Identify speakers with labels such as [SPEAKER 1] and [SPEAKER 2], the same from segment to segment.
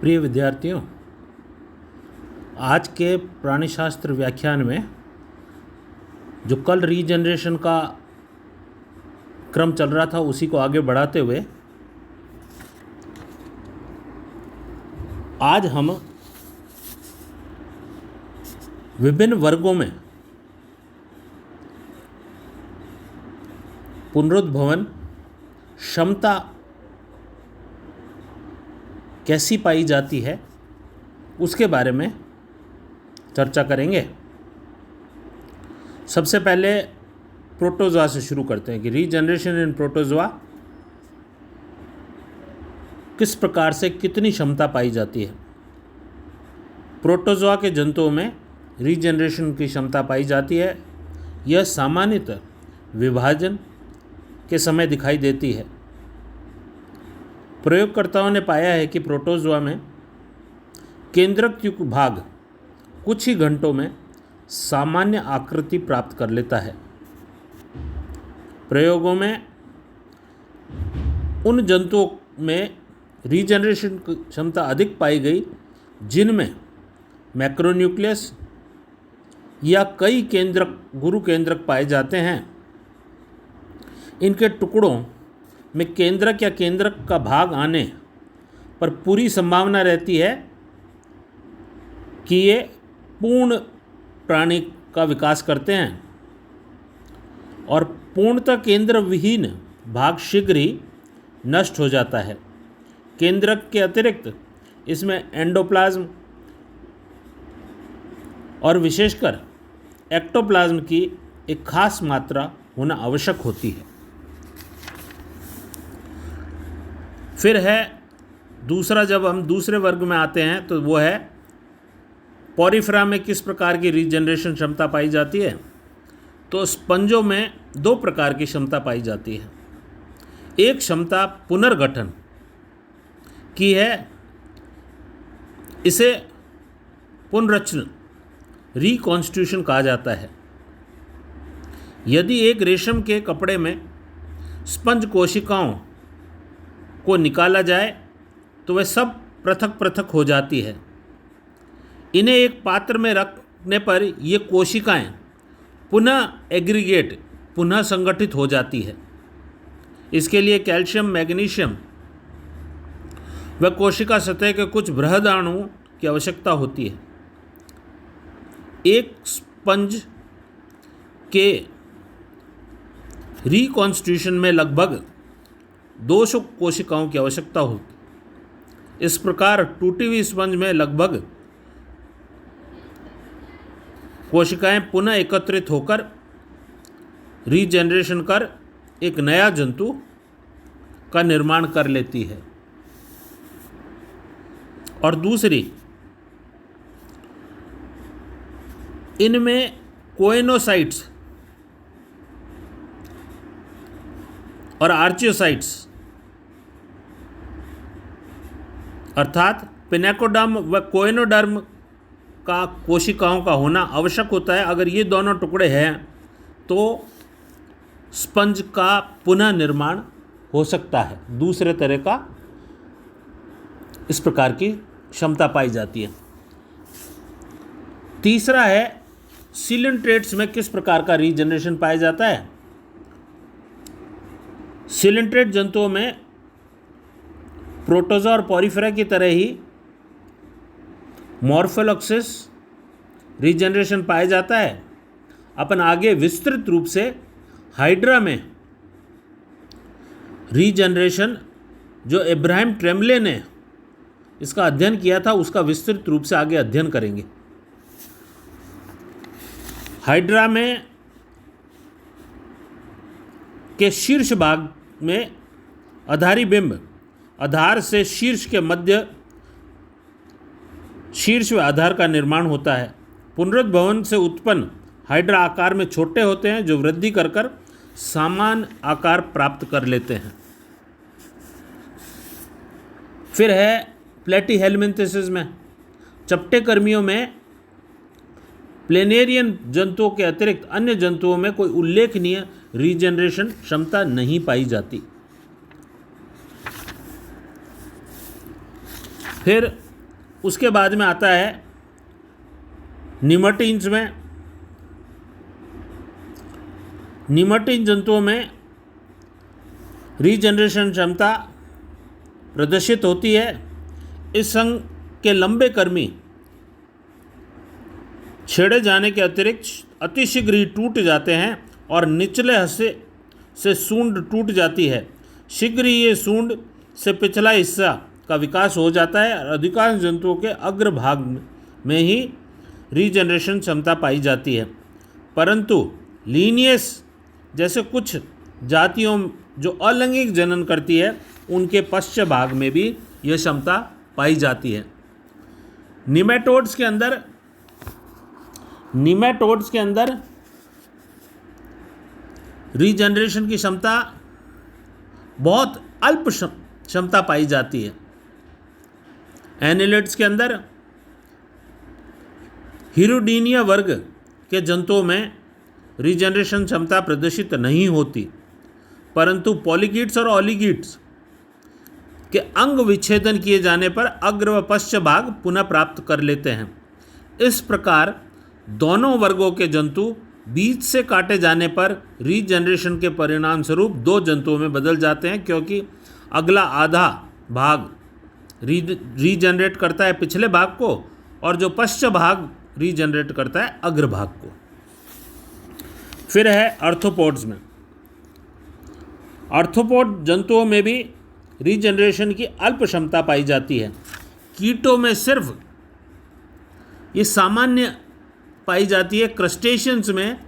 [SPEAKER 1] प्रिय विद्यार्थियों, आज के प्राणिशास्त्र व्याख्यान में जो कल रीजनरेशन का क्रम चल रहा था उसी को आगे बढ़ाते हुए आज हम विभिन्न वर्गों में पुनरुद्भवन क्षमता कैसी पाई जाती है उसके बारे में चर्चा करेंगे। सबसे पहले प्रोटोजोआ से शुरू करते हैं कि रीजनरेशन इन प्रोटोजोआ किस प्रकार से कितनी क्षमता पाई जाती है। प्रोटोजोआ के जंतुओं में रीजनरेशन की क्षमता पाई जाती है। यह सामान्यतः विभाजन के समय दिखाई देती है। प्रयोगकर्ताओं ने पाया है कि प्रोटोजोआ में केंद्रक युक्त भाग कुछ ही घंटों में सामान्य आकृति प्राप्त कर लेता है। प्रयोगों में उन जंतुओं में रीजनरेशन की क्षमता अधिक पाई गई जिनमें मैक्रोन्यूक्लियस या कई केंद्रक गुरु केंद्रक पाए जाते हैं। इनके टुकड़ों में केंद्रक या केंद्रक का भाग आने पर पूरी संभावना रहती है कि ये पूर्ण प्राणी का विकास करते हैं और पूर्णतः केंद्र विहीन भाग शीघ्र ही नष्ट हो जाता है। केंद्रक के अतिरिक्त इसमें एंडोप्लाज्म और विशेषकर एक्टोप्लाज्म की एक खास मात्रा होना आवश्यक होती है। फिर है दूसरा, जब हम दूसरे वर्ग में आते हैं तो वो है पॉरीफेरा में किस प्रकार की रीजनरेशन क्षमता पाई जाती है। तो स्पंजों में दो प्रकार की क्षमता पाई जाती है। एक क्षमता पुनर्गठन की है, इसे पुनर्रचना रिकॉन्स्टिट्यूशन कहा जाता है। यदि एक रेशम के कपड़े में स्पंज कोशिकाओं को निकाला जाए तो वह सब पृथक पृथक हो जाती है। इन्हें एक पात्र में रखने पर ये कोशिकाएं पुनः एग्रीगेट पुनः संगठित हो जाती है। इसके लिए कैल्शियम, मैग्नीशियम व कोशिका सतह के कुछ बृहदाणुओं की आवश्यकता होती है। एक स्पंज के रिकॉन्स्टिट्यूशन में लगभग 200 कोशिकाओं की आवश्यकता होती। इस प्रकार टूटी हुई स्पंज में लगभग कोशिकाएं पुनः एकत्रित होकर रीजनरेशन कर एक नया जंतु का निर्माण कर लेती है। और दूसरी, इनमें कोएनोसाइट्स और आर्चियोसाइट्स अर्थात पिनेकोडर्म व कोएनोडर्म का कोशिकाओं का होना आवश्यक होता है। अगर ये दोनों टुकड़े हैं तो स्पंज का पुनः निर्माण हो सकता है। दूसरे तरह का इस प्रकार की क्षमता पाई जाती है। तीसरा है सिलिंट्रेट्स में किस प्रकार का रीजनरेशन पाया जाता है। सिलिंट्रेट जंतुओं में प्रोटोजोआ और पॉरीफेरा की तरह ही मॉर्फोलॉक्सिस रीजनरेशन पाया जाता है। अपन आगे विस्तृत रूप से हाइड्रा में रीजनरेशन, जो इब्राहिम ट्रेमले ने इसका अध्ययन किया था, उसका विस्तृत रूप से आगे अध्ययन करेंगे। हाइड्रा में के शीर्ष भाग में आधारी बिंब, आधार से शीर्ष के मध्य शीर्ष व आधार का निर्माण होता है। पुनरुद्भवन से उत्पन्न हाइड्रा आकार में छोटे होते हैं जो वृद्धि कर कर समान आकार प्राप्त कर लेते हैं। फिर है प्लेटीहेल्मिन्थेसिस में चपटे कर्मियों में प्लेनेरियन जंतुओं के अतिरिक्त अन्य जंतुओं में कोई उल्लेखनीय रीजनरेशन क्षमता नहीं पाई जाती। फिर उसके बाद में आता है निमटीन्स में। निमटीन जंतुओं में रीजनरेशन क्षमता प्रदर्शित होती है। इस संघ के लंबे कर्मी छेड़े जाने के अतिरिक्त अतिशीघ्र ही टूट जाते हैं और निचले हिस्से से सूंड टूट जाती है। शीघ्र ही ये सूंड से पिछला हिस्सा का विकास हो जाता है और अधिकांश जंतुओं के अग्रभाग में ही रीजनरेशन क्षमता पाई जाती है। परंतु लीनियस जैसे कुछ जातियों जो अलैंगिक जनन करती है उनके पश्च भाग में भी यह क्षमता पाई जाती है। निमेटोड्स के अंदर रीजनरेशन की क्षमता बहुत अल्प क्षमता पाई जाती है। एनिलिड्स के अंदर हिरुडीनिया वर्ग के जंतुओं में रीजनरेशन क्षमता प्रदर्शित नहीं होती, परंतु पॉलीगीट्स और ऑलीगीट्स के अंग विच्छेदन किए जाने पर अग्र व पश्च भाग पुनः प्राप्त कर लेते हैं। इस प्रकार दोनों वर्गों के जंतु बीच से काटे जाने पर रीजनरेशन के परिणाम स्वरूप दो जंतुओं में बदल जाते हैं, क्योंकि अगला आधा भाग रीजनरेट करता है पिछले भाग को और जो पश्च भाग रीजनरेट करता है अग्रभाग को। फिर है आर्थ्रोपोड्स में। आर्थ्रोपोड जंतुओं में भी रीजनरेशन की अल्प क्षमता पाई जाती है। कीटों में सिर्फ ये सामान्य पाई जाती है। क्रस्टेशियंस में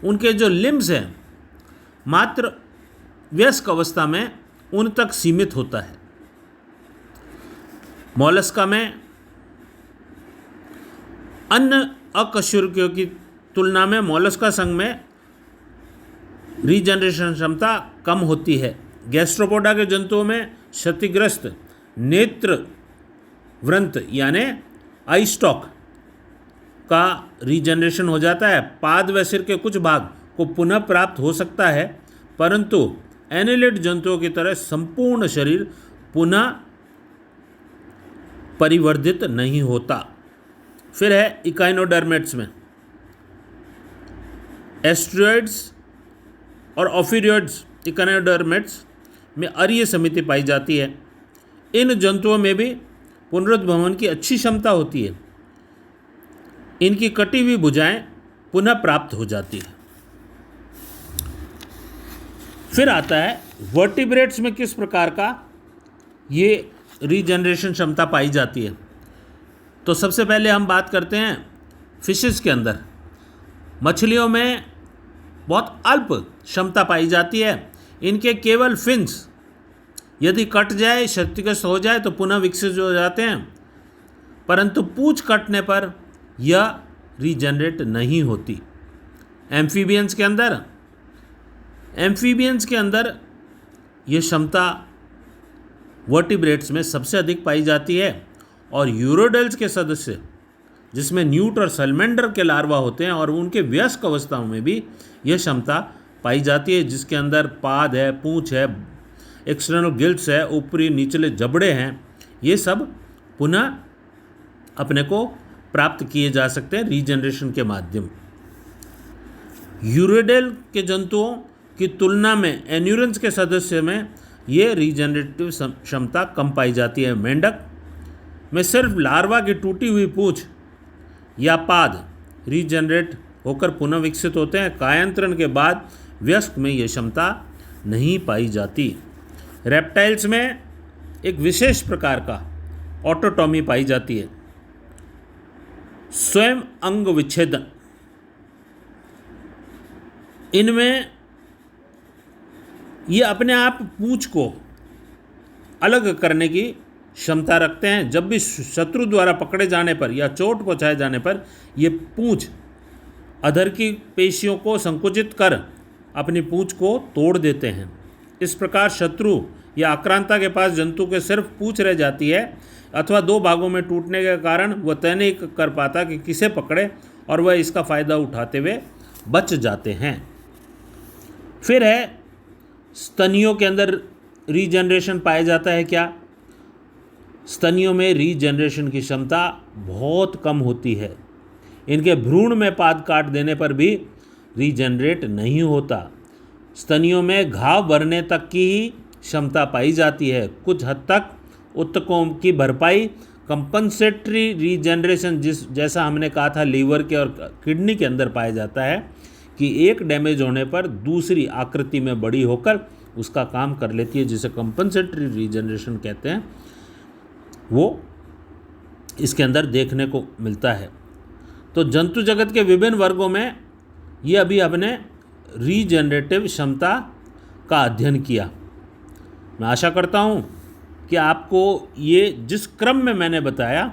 [SPEAKER 1] उनके जो लिम्स हैं मात्र वयस्क अवस्था में उन तक सीमित होता है। मोलस्का में अन्य अकशेरुकियों की तुलना में मोलस्का संघ में रीजनरेशन क्षमता कम होती है। गैस्ट्रोपोडा के जंतुओं में क्षतिग्रस्त नेत्र व्रंत यानी आई स्टॉक का रीजनरेशन हो जाता है। पाद व सिर के कुछ भाग को पुनः प्राप्त हो सकता है, परंतु एनिलिड जंतुओं की तरह संपूर्ण शरीर पुनः परिवर्धित नहीं होता। फिर है इकाइनोडर्मेट्स में। एस्ट्रियोइड्स और ओफिरियोइड्स इकाइनोडर्मेट्स में अरीय समिति पाई जाती है। इन जंतुओं में भी पुनरुद्भवन की अच्छी क्षमता होती है। इनकी कटी हुई भुजाएं पुनः प्राप्त हो जाती है। फिर आता है वर्टिब्रेट्स में किस प्रकार का ये रीजनरेशन क्षमता पाई जाती है। तो सबसे पहले हम बात करते हैं फिशेस के अंदर। मछलियों में बहुत अल्प क्षमता पाई जाती है। इनके केवल फिन्स यदि कट जाए, क्षतिग्रस्त हो जाए तो पुनः विकसित हो जाते हैं, परंतु पूंछ कटने पर यह रीजनरेट नहीं होती। एम्फीबियंस के अंदर यह क्षमता वर्टिब्रेट्स में सबसे अधिक पाई जाती है और यूरोडेल्स के सदस्य जिसमें न्यूट और सैलमेंडर के लार्वा होते हैं और उनके वयस्क अवस्थाओं में भी यह क्षमता पाई जाती है, जिसके अंदर पाद है, पूंछ है, एक्सटर्नल गिल्स है, ऊपरी निचले जबड़े हैं। ये सब पुनः अपने को प्राप्त किए जा सकते हैं रीजनरेशन के माध्यम। यूरोडेल के जंतुओं की तुलना में एन्यूरेंस के सदस्य में ये रीजनरेटिव क्षमता कम पाई जाती है। मेंढक में सिर्फ लार्वा की टूटी हुई पूंछ या पाद रीजनरेट होकर पुनः विकसित होते हैं। कायांतरण के बाद वयस्क में यह क्षमता नहीं पाई जाती। रेप्टाइल्स में एक विशेष प्रकार का ऑटोटॉमी पाई जाती है, स्वयं अंग विच्छेदन। इनमें ये अपने आप पूंछ को अलग करने की क्षमता रखते हैं। जब भी शत्रु द्वारा पकड़े जाने पर या चोट पहुंचाए जाने पर ये पूंछ अधर की पेशियों को संकुचित कर अपनी पूंछ को तोड़ देते हैं। इस प्रकार शत्रु या आक्रांता के पास जंतु के सिर्फ पूंछ रह जाती है अथवा दो भागों में टूटने के कारण वह तय नहीं कर पाता कि किसे पकड़े और वह इसका फ़ायदा उठाते हुए बच जाते हैं। फिर है स्तनियों के अंदर रीजनरेशन पाया जाता है क्या? स्तनियों में रीजनरेशन की क्षमता बहुत कम होती है। इनके भ्रूण में पाद काट देने पर भी रीजनरेट नहीं होता। स्तनियों में घाव भरने तक की ही क्षमता पाई जाती है। कुछ हद तक ऊतकों की भरपाई कंपनसेटरी रीजनरेशन जैसा हमने कहा था लीवर के और किडनी के अंदर पाया जाता है कि एक डैमेज होने पर दूसरी आकृति में बड़ी होकर उसका काम कर लेती है, जिसे कंपनसेटरी रीजनरेशन कहते हैं, वो इसके अंदर देखने को मिलता है। तो जंतु जगत के विभिन्न वर्गों में ये अभी हमने रीजनरेटिव क्षमता का अध्ययन किया। मैं आशा करता हूँ कि आपको ये जिस क्रम में मैंने बताया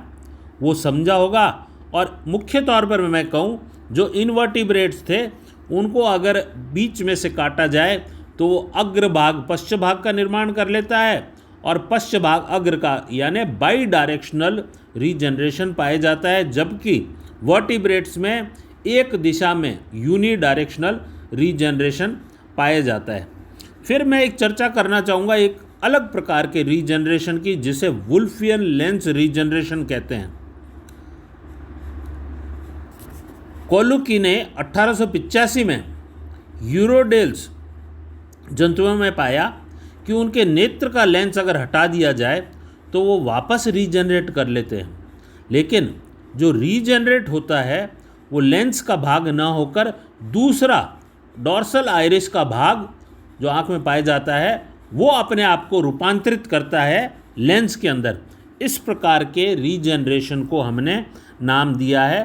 [SPEAKER 1] वो समझा होगा। और मुख्य तौर पर मैं कहूँ, जो इनवर्टिब्रेट्स थे उनको अगर बीच में से काटा जाए तो वो अग्र भाग पश्च भाग का निर्माण कर लेता है और पश्च भाग अग्र का, यानी बाई डायरेक्शनल रीजनरेशन पाया जाता है, जबकि वर्टिब्रेट्स में एक दिशा में यूनी डायरेक्शनल रीजनरेशन पाया जाता है। फिर मैं एक चर्चा करना चाहूँगा एक अलग प्रकार के रीजनरेशन की, जिसे वुल्फियन लेंस रीजनरेशन कहते हैं। कोलुकी ने 1885 में यूरोडेल्स जंतुओं में पाया कि उनके नेत्र का लेंस अगर हटा दिया जाए तो वो वापस रीजनरेट कर लेते हैं, लेकिन जो रीजनरेट होता है वो लेंस का भाग ना होकर दूसरा डॉर्सल आइरिस का भाग जो आँख में पाया जाता है वो अपने आप को रूपांतरित करता है लेंस के अंदर। इस प्रकार के रीजनरेशन को हमने नाम दिया है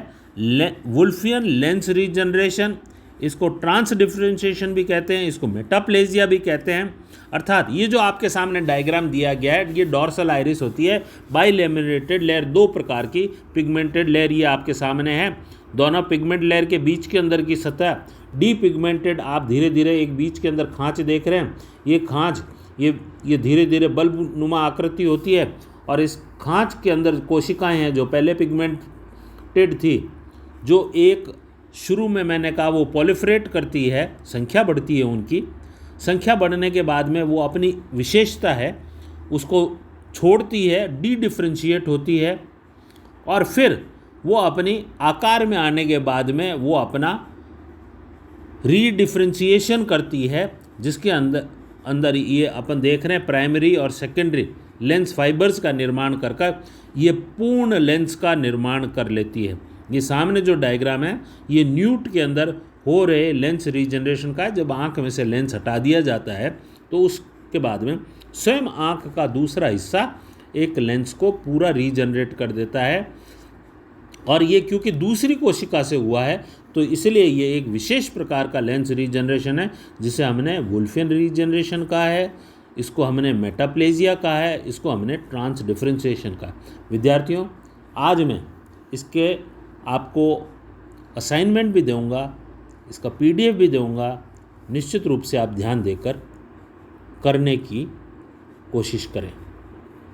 [SPEAKER 1] वुल्फियन लेंस रीजनरेशन। इसको ट्रांस डिफरेंशिएशन भी कहते हैं, इसको मेटाप्लेजिया भी कहते हैं। अर्थात ये जो आपके सामने डायग्राम दिया गया है, ये डॉर्सल आइरिस होती है, बाइलेमिनेटेड लेयर, दो प्रकार की पिगमेंटेड लेयर ये आपके सामने है। दोनों पिगमेंट लेयर के बीच के अंदर की सतह डी पिगमेंटेड, आप धीरे धीरे एक बीच के अंदर खांच देख रहे हैं। ये खांच ये धीरे धीरे बल्ब नुमा आकृति होती है और इस खांच के अंदर कोशिकाएं हैं जो पहले पिगमेंटेड थी, जो एक शुरू में मैंने कहा वो पॉलिफरेट करती है, संख्या बढ़ती है उनकी। संख्या बढ़ने के बाद में वो अपनी विशेषता है उसको छोड़ती है, डी डिफ्रेंशिएट होती है और फिर वो अपनी आकार में आने के बाद में वो अपना रीडिफ्रेंशिएशन करती है, जिसके अंदर ये अपन देख रहे हैं प्राइमरी और सेकेंडरी लेंस फाइबर्स का निर्माण कर ये पूर्ण लेंस का निर्माण कर लेती है। ये सामने जो डायग्राम है ये न्यूट के अंदर हो रहे लेंस रीजनरेशन का है। जब आँख में से लेंस हटा दिया जाता है तो उसके बाद में स्वयं आँख का दूसरा हिस्सा एक लेंस को पूरा रीजनरेट कर देता है। और ये क्योंकि दूसरी कोशिका से हुआ है तो इसलिए ये एक विशेष प्रकार का लेंस रीजनरेशन है, जिसे हमने वुल्फियन रीजनरेशन कहा है, इसको हमने मेटाप्लेजिया कहा है, इसको हमने ट्रांस डिफरेंशिएशन कहा। विद्यार्थियों, आज मैं इसके आपको असाइनमेंट भी दूंगा, इसका PDF भी दूंगा। निश्चित रूप से आप ध्यान देकर करने की कोशिश करें।